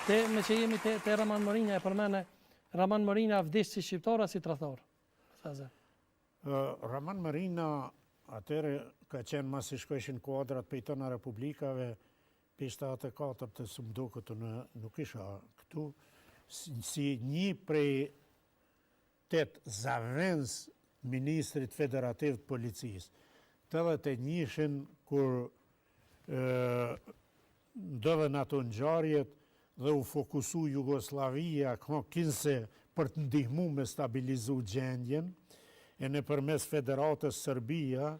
Me që jemi te Raman Morinja, e përmene, Raman Morinja vdish si shqiptar a si tradhtor? Raman Morinja atëre ka qenë mas i shkojshin kuadrat për i tëna republikave, për 74 të së mdo këtë nuk isha këtu, si një prej 8 zavens Ministrit Federativ të Policisë. Të dhe të njëshin kur ndodhen ato ngjarjet dhe u fokusu Jugoslavia kinse për të ndihmu me stabilizu gjendjen, e në përmes Federatës Serbia,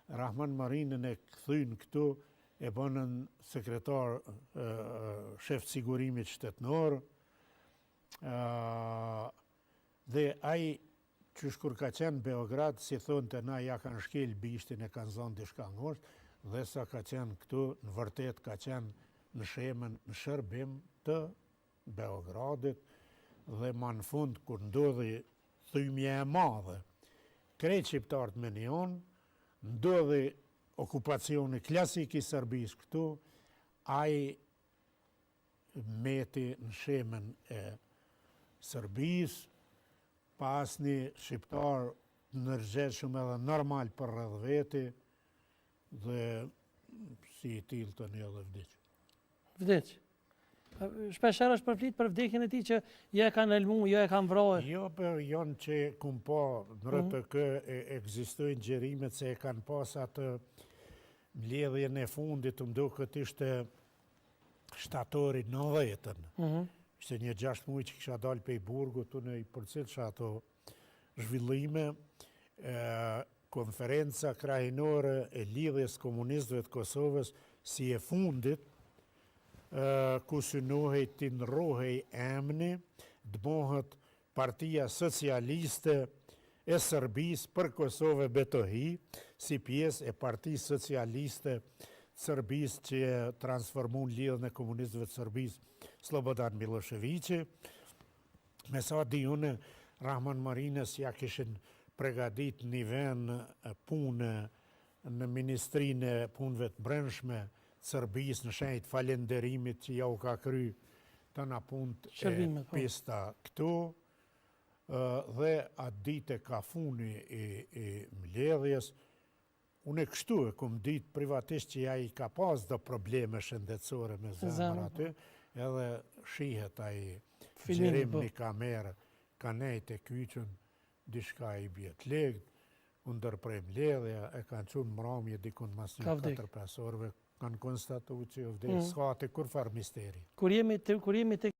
Rahman Marinën e këthyn këtu, e bënën sekretar shef sigurimit shtetnor, dhe ai qysh kur ka qenë Beograd, si thonë të na ja kanë shkel bishtin e kanë zonë dishka ngosht, dhe sa ka qenë këtu, në vërtet ka qenë në shemen, në shërbim të Beogradit, dhe ma në fund, kur ndodhi thymje e madhe, krejt shqiptarët me njën, ndodhi okupacioni klasik i Serbisë këtu, ai meti në shemen e Serbisë, pas një shqiptar nërgjeshëm edhe normal për rrëdhë veti, dhe si i tilë të një dhe vdiq. Vdiq. Shpesher është përflit për vdekjen e ti që jo e kanë elmu, jo e kanë vrojë. Jo, për janë që kum pa në RTK egzistojnë gjerimet se e kanë pas atë mbledhjen e fundit, të mdo këtë ishte shtatori 90-ën. Ishte një 6 muaj që kisha dalë pe i burgu, të në i përcilësha ato zhvillime, konferenca krajinore e lidhjes komunistëve të Kosovës si e fundit, ku synohej të nrohej emni, dëmohet Partia Socialiste e Serbisë për Kosovë Betohi, si pjesë e Partisë Socialiste Serbisë që transformun lidhën e komunistëve të Serbisë, Slobodan Miloševići. Me sa di unë, Rahman Marinës ja kishin pregadit një ven punë në Ministrinë e Punëve të Brendshme Serbisë në shenjt falenderimit që ja u ka kry të na punët e pista këtu, dhe atë ditë e ka funi i mbledhjes. Unë e kështu e kum ditë privatisht që ja i ka pas do probleme shëndetësore me zemër aty, edhe shihet ai gjerim një kamerë, ka nejt e kyqën, dishka i bjet legë, unë dërprej mbledhja, e kanë qunë mramje dikun mas një 4-5 orëve, kanë konstatu që vdekë, s'ka të kur farë misteri. Kur jemi të